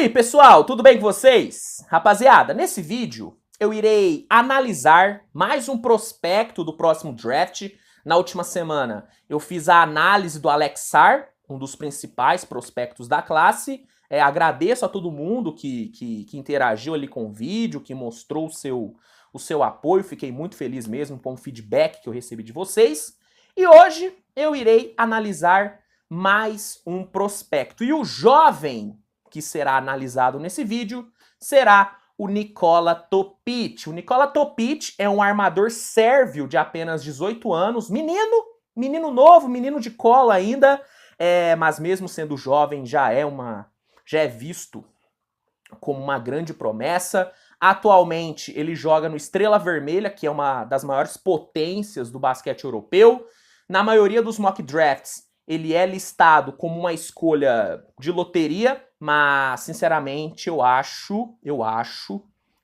aí, pessoal, tudo bem com vocês? Rapaziada, nesse vídeo eu irei analisar mais um prospecto do próximo draft. Na última semana eu fiz a análise do Alex Sarr, um dos principais prospectos da classe. Agradeço a todo mundo que interagiu ali com o vídeo, que mostrou o seu apoio. Fiquei muito feliz mesmo com o feedback que eu recebi de vocês. E hoje eu irei analisar mais um prospecto. E o jovem que será analisado nesse vídeo será o Nikola Topic. O Nikola Topic é um armador sérvio de apenas 18 anos, menino novo, menino de cola ainda, mas mesmo sendo jovem já é visto como uma grande promessa. Atualmente ele joga no Estrela Vermelha, que é uma das maiores potências do basquete europeu. Na maioria dos mock drafts ele é listado como uma escolha de loteria, mas sinceramente eu acho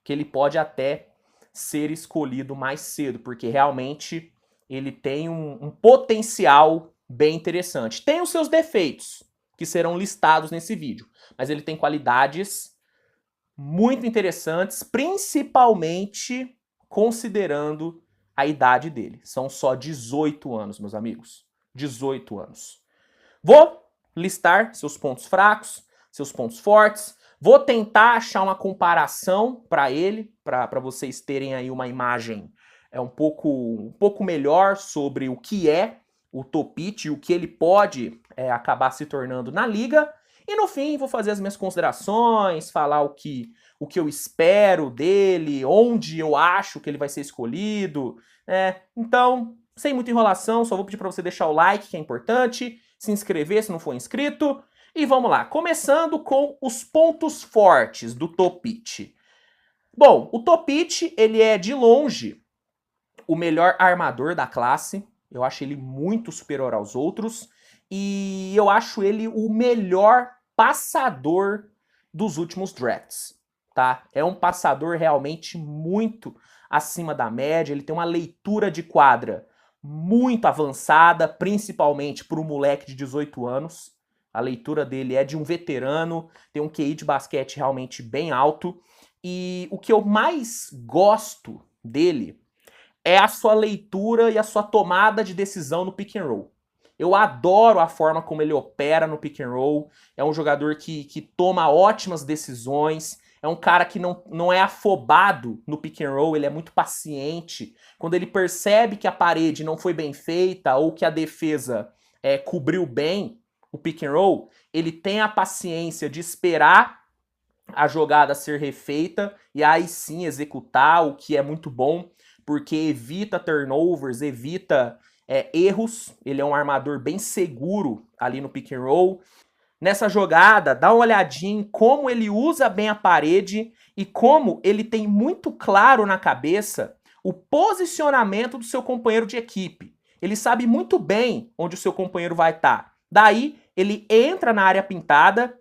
que ele pode até ser escolhido mais cedo, porque realmente ele tem um potencial bem interessante. Tem os seus defeitos, que serão listados nesse vídeo, mas ele tem qualidades muito interessantes, principalmente considerando a idade dele. São só 18 anos, meus amigos. 18 anos. Vou listar seus pontos fracos, seus pontos fortes. Vou tentar achar uma comparação para ele, para vocês terem aí uma imagem um pouco melhor sobre o que é o Topic e o que ele pode acabar se tornando na liga. E no fim vou fazer as minhas considerações, falar o que eu espero dele, onde eu acho que ele vai ser escolhido. Então, sem muita enrolação, só vou pedir para você deixar o like, que é importante, se inscrever se não for inscrito. E vamos lá, começando com os pontos fortes do Topic. Bom, o Topic, ele é de longe o melhor armador da classe. Eu acho ele muito superior aos outros. E eu acho ele o melhor passador dos últimos drafts, tá? É um passador realmente muito acima da média. Ele tem uma leitura de quadra muito avançada, principalmente para um moleque de 18 anos. A leitura dele é de um veterano, tem um QI de basquete realmente bem alto. E o que eu mais gosto dele é a sua leitura e a sua tomada de decisão no pick and roll. Eu adoro a forma como ele opera no pick and roll. É um jogador que toma ótimas decisões. É um cara que não é afobado no pick and roll, ele é muito paciente. Quando ele percebe que a parede não foi bem feita ou que a defesa cobriu bem o pick and roll, ele tem a paciência de esperar a jogada ser refeita e aí sim executar, o que é muito bom, porque evita turnovers, evita erros. Ele é um armador bem seguro ali no pick and roll. Nessa jogada, dá uma olhadinha em como ele usa bem a parede e como ele tem muito claro na cabeça o posicionamento do seu companheiro de equipe. Ele sabe muito bem onde o seu companheiro vai estar. Daí, ele entra na área pintada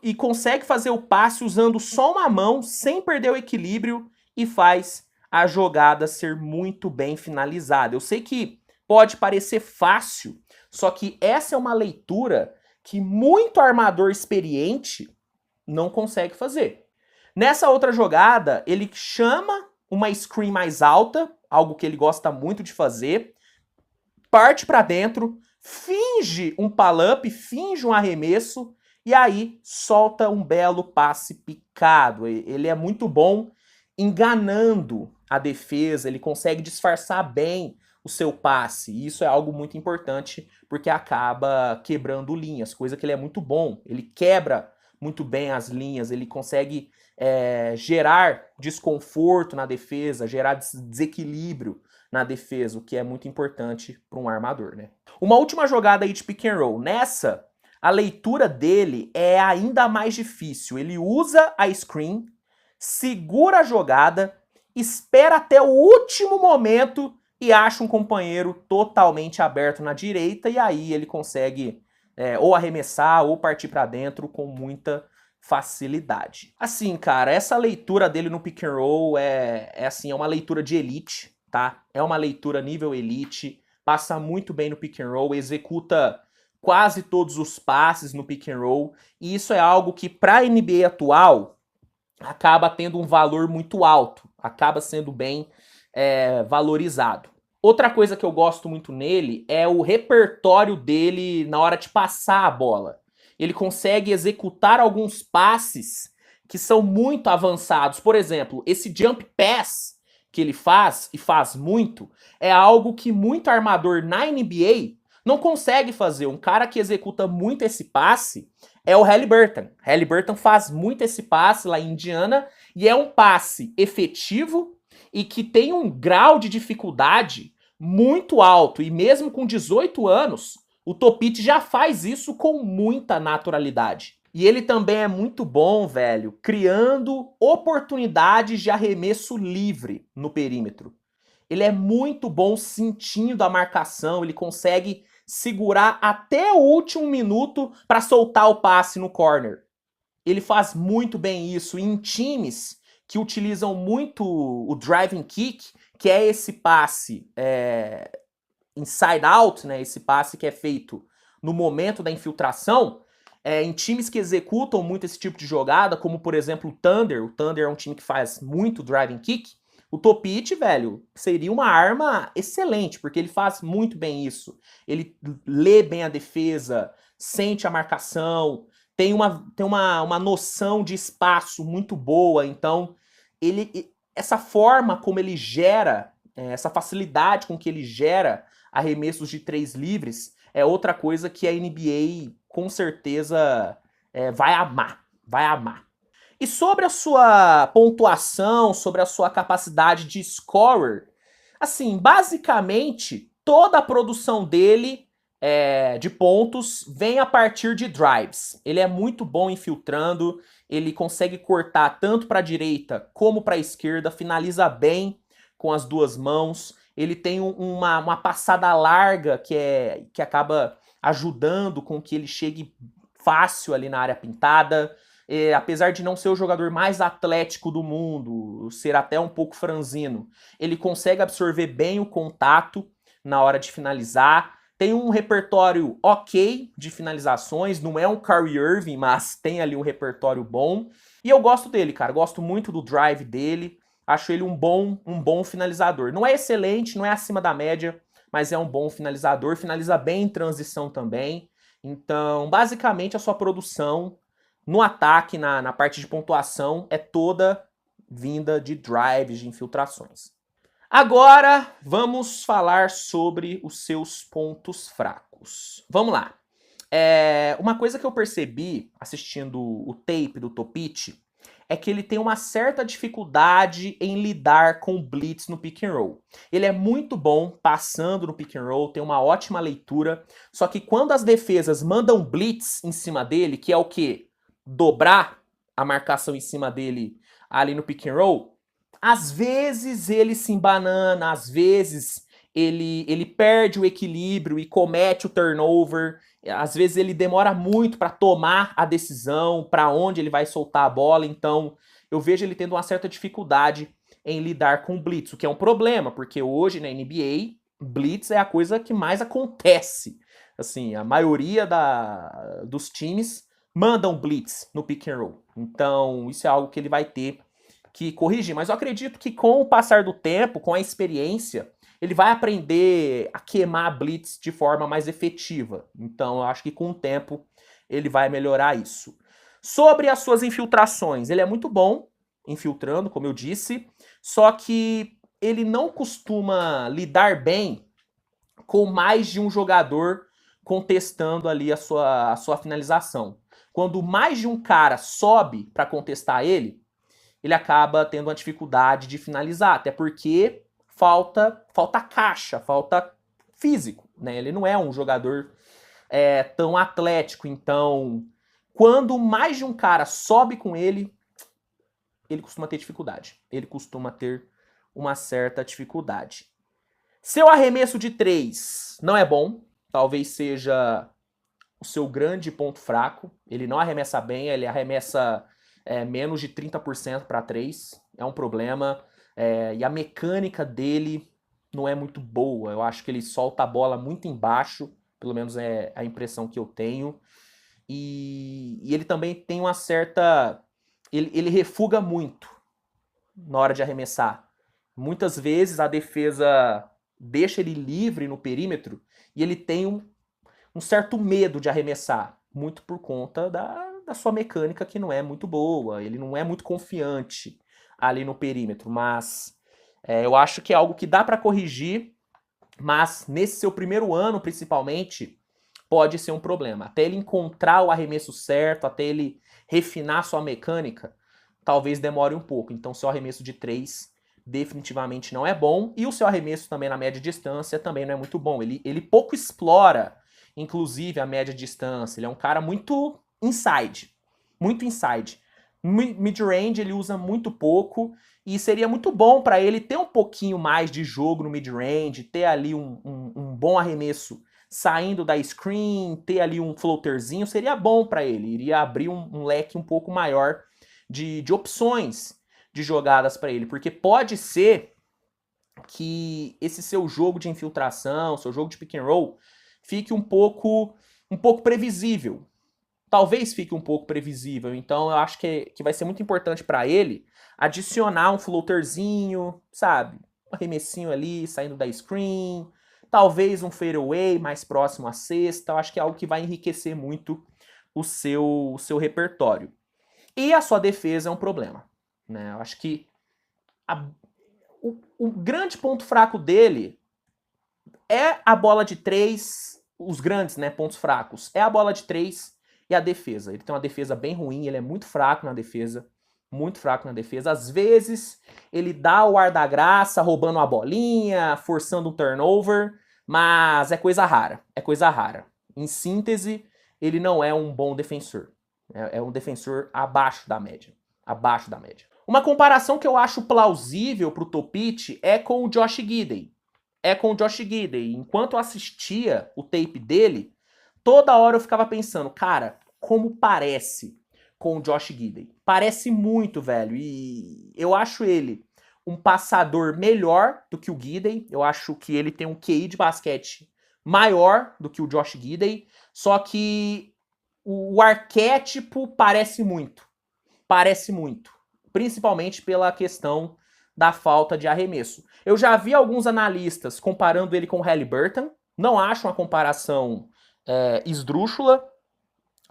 e consegue fazer o passe usando só uma mão, sem perder o equilíbrio, e faz a jogada ser muito bem finalizada. Eu sei que pode parecer fácil, só que essa é uma leitura que muito armador experiente não consegue fazer. Nessa outra jogada, ele chama uma screen mais alta, algo que ele gosta muito de fazer, parte para dentro, finge um pull-up, finge um arremesso, e aí solta um belo passe picado. Ele é muito bom enganando a defesa, ele consegue disfarçar bem o seu passe, e isso é algo muito importante, porque acaba quebrando linhas, coisa que ele é muito bom. Ele quebra muito bem as linhas, ele consegue gerar desconforto na defesa, gerar desequilíbrio na defesa, o que é muito importante para um armador, né? Uma última jogada aí de pick and roll. Nessa, a leitura dele é ainda mais difícil. Ele usa a screen, segura a jogada, espera até o último momento e acha um companheiro totalmente aberto na direita, e aí ele consegue ou arremessar ou partir para dentro com muita facilidade. Assim, cara, essa leitura dele no pick and roll é uma leitura de elite, tá? É uma leitura nível elite, passa muito bem no pick and roll, executa quase todos os passes no pick and roll, e isso é algo que para a NBA atual acaba tendo um valor muito alto, acaba sendo bem valorizado. Outra coisa que eu gosto muito nele é o repertório dele na hora de passar a bola. Ele consegue executar alguns passes que são muito avançados. Por exemplo, esse jump pass que ele faz, e faz muito, é algo que muito armador na NBA não consegue fazer. Um cara que executa muito esse passe é o Haliburton. Haliburton faz muito esse passe lá em Indiana e é um passe efetivo e que tem um grau de dificuldade muito alto. E mesmo com 18 anos, o Topic já faz isso com muita naturalidade. E ele também é muito bom, velho, criando oportunidades de arremesso livre no perímetro. Ele é muito bom sentindo a marcação, ele consegue segurar até o último minuto para soltar o passe no corner. Ele faz muito bem isso em times que utilizam muito o driving kick, que é esse passe inside out, né? Esse passe que é feito no momento da infiltração. Em times que executam muito esse tipo de jogada, como por exemplo o Thunder é um time que faz muito driving kick, o Topic, velho, seria uma arma excelente, porque ele faz muito bem isso. Ele lê bem a defesa, sente a marcação, tem uma noção de espaço muito boa, então essa forma como ele gera, essa facilidade com que ele gera arremessos de 3 livres é outra coisa que a NBA com certeza vai amar, vai amar. E sobre a sua pontuação, sobre a sua capacidade de scorer, assim, basicamente toda a produção dele de pontos vem a partir de drives. Ele é muito bom infiltrando, ele consegue cortar tanto para a direita como para a esquerda, finaliza bem com as duas mãos. Ele tem uma passada larga que acaba ajudando com que ele chegue fácil ali na área pintada. Apesar de não ser o jogador mais atlético do mundo, ser até um pouco franzino, ele consegue absorver bem o contato na hora de finalizar. Tem um repertório ok de finalizações, não é um Kyrie Irving, mas tem ali um repertório bom. E eu gosto dele, cara, gosto muito do drive dele. Acho ele um bom finalizador. Não é excelente, não é acima da média, mas é um bom finalizador. Finaliza bem em transição também. Então, basicamente, a sua produção no ataque, na parte de pontuação, é toda vinda de drives, de infiltrações. Agora, vamos falar sobre os seus pontos fracos. Vamos lá. Uma coisa que eu percebi assistindo o tape do Topic é que ele tem uma certa dificuldade em lidar com blitz no pick and roll. Ele é muito bom passando no pick and roll, tem uma ótima leitura, só que quando as defesas mandam blitz em cima dele, que é o quê? Dobrar a marcação em cima dele ali no pick and roll, às vezes ele se embanana, às vezes ele perde o equilíbrio e comete o turnover. Às vezes ele demora muito para tomar a decisão, para onde ele vai soltar a bola. Então eu vejo ele tendo uma certa dificuldade em lidar com blitz, o que é um problema, porque hoje na NBA, blitz é a coisa que mais acontece. Assim, a maioria dos times mandam blitz no pick and roll. Então isso é algo que ele vai ter que corrigir. Mas eu acredito que com o passar do tempo, com a experiência, ele vai aprender a queimar a blitz de forma mais efetiva. Então eu acho que com o tempo ele vai melhorar isso. Sobre as suas infiltrações, ele é muito bom infiltrando, como eu disse, só que ele não costuma lidar bem com mais de um jogador contestando ali a sua finalização. Quando mais de um cara sobe para contestar ele acaba tendo uma dificuldade de finalizar, até porque falta caixa, falta físico, né? Ele não é um jogador tão atlético, então quando mais de um cara sobe com ele costuma ter dificuldade. Ele costuma ter uma certa dificuldade. Seu arremesso de 3 não é bom, talvez seja o seu grande ponto fraco. Ele não arremessa bem, ele arremessa menos de 30% para 3, é um problema. E a mecânica dele não é muito boa. Eu acho que ele solta a bola muito embaixo pelo menos é a impressão que eu tenho. E ele também tem uma certa... Ele refuga muito na hora de arremessar. Muitas vezes a defesa deixa ele livre no perímetro e ele tem um certo medo de arremessar, muito por conta da sua mecânica que não é muito boa, ele não é muito confiante ali no perímetro, mas eu acho que é algo que dá para corrigir, mas nesse seu primeiro ano, principalmente, pode ser um problema. Até ele encontrar o arremesso certo, até ele refinar sua mecânica, talvez demore um pouco. Então, seu arremesso de 3 definitivamente não é bom, e o seu arremesso também na média distância também não é muito bom. Ele pouco explora, inclusive, a média distância. Ele é um cara muito inside. Muito inside. Mid-range ele usa muito pouco, e seria muito bom para ele ter um pouquinho mais de jogo no mid-range, ter ali um bom arremesso saindo da screen, ter ali um floaterzinho, seria bom para ele. Iria abrir um leque um pouco maior de opções de jogadas para ele, porque pode ser que esse seu jogo de infiltração, seu jogo de pick and roll, fique um pouco previsível. Talvez fique um pouco previsível, então eu acho que vai ser muito importante para ele adicionar um floaterzinho, sabe? Um arremessinho ali, saindo da screen, talvez um fadeaway mais próximo à cesta. Eu acho que é algo que vai enriquecer muito o seu repertório. E a sua defesa é um problema, né? Eu acho que o grande ponto fraco dele é a bola de 3, os grandes, né, pontos fracos. É a bola de 3 e a defesa. Ele tem uma defesa bem ruim, ele é muito fraco na defesa. Muito fraco na defesa. Às vezes, ele dá o ar da graça, roubando uma bolinha, forçando um turnover, mas é coisa rara. É coisa rara. Em síntese, ele não é um bom defensor. É um defensor abaixo da média. Abaixo da média. Uma comparação que eu acho plausível pro Topic é com o Josh Giddey. Enquanto eu assistia o tape dele, toda hora eu ficava pensando, cara, como parece com o Josh Giddey. Parece muito, velho. E eu acho ele um passador melhor do que o Giddey. Eu acho que ele tem um QI de basquete maior do que o Josh Giddey. Só que o arquétipo parece muito. Parece muito. Principalmente pela questão da falta de arremesso. Eu já vi alguns analistas comparando ele com o Haliburton. Não acho uma comparação esdrúxula,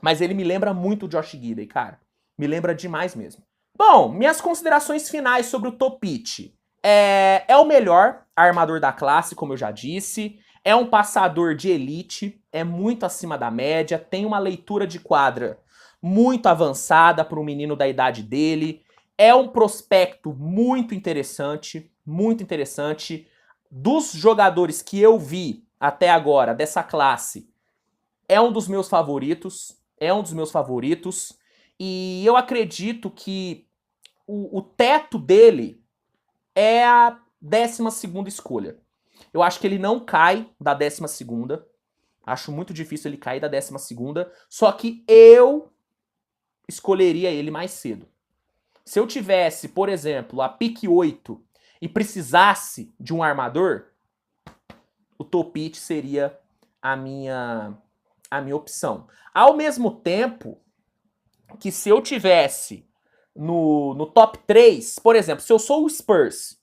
mas ele me lembra muito o Josh Giddey, cara. Me lembra demais mesmo. Bom, minhas considerações finais sobre o Topic. É o melhor armador da classe, como eu já disse. É um passador de elite. É muito acima da média. Tem uma leitura de quadra muito avançada para um menino da idade dele. É um prospecto muito interessante. Muito interessante. Dos jogadores que eu vi até agora, dessa classe, é um dos meus favoritos. E eu acredito que o teto dele é a 12ª escolha. Eu acho que ele não cai da 12ª. Acho muito difícil ele cair da 12ª. Só que eu escolheria ele mais cedo. Se eu tivesse, por exemplo, a pick 8 e precisasse de um armador, o Topic seria a minha opção. Ao mesmo tempo que se eu tivesse no top 3, por exemplo, se eu sou o Spurs,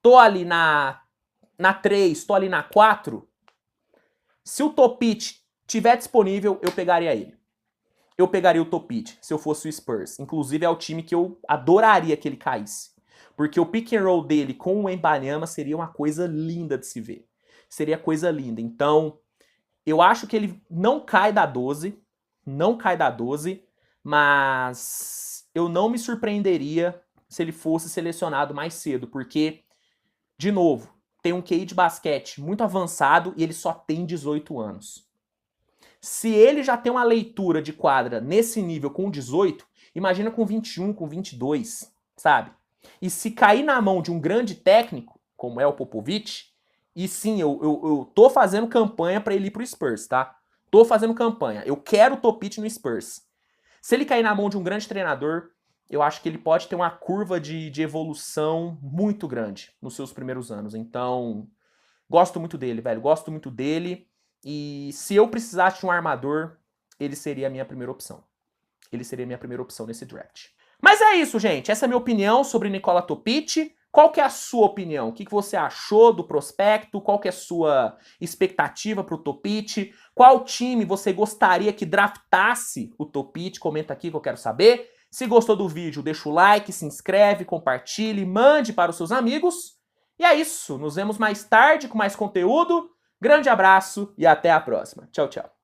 tô ali na 3, tô ali na 4, se o Topic tiver disponível, eu pegaria ele. Eu pegaria o Topic se eu fosse o Spurs. Inclusive é o time que eu adoraria que ele caísse. Porque o pick and roll dele com o Wembanyama seria uma coisa linda de se ver. Seria coisa linda. Então, eu acho que ele não cai da 12, mas eu não me surpreenderia se ele fosse selecionado mais cedo, porque, de novo, tem um QI de basquete muito avançado e ele só tem 18 anos. Se ele já tem uma leitura de quadra nesse nível com 18, imagina com 21, com 22, sabe? E se cair na mão de um grande técnico, como é o Popovich, e sim, eu tô fazendo campanha para ele ir pro Spurs, tá? Tô fazendo campanha. Eu quero o Topic no Spurs. Se ele cair na mão de um grande treinador, eu acho que ele pode ter uma curva de evolução muito grande nos seus primeiros anos. Então, Gosto muito dele, velho. Gosto muito dele. E se eu precisasse de um armador, ele seria a minha primeira opção. Ele seria a minha primeira opção nesse draft. Mas é isso, gente. Essa é a minha opinião sobre Nikola Topic. Qual que é a sua opinião? O que você achou do prospecto? Qual que é a sua expectativa para o Topic? Qual time você gostaria que draftasse o Topic? Comenta aqui que eu quero saber. Se gostou do vídeo, deixa o like, se inscreve, compartilhe, mande para os seus amigos. E é isso. Nos vemos mais tarde com mais conteúdo. Grande abraço e até a próxima. Tchau, tchau.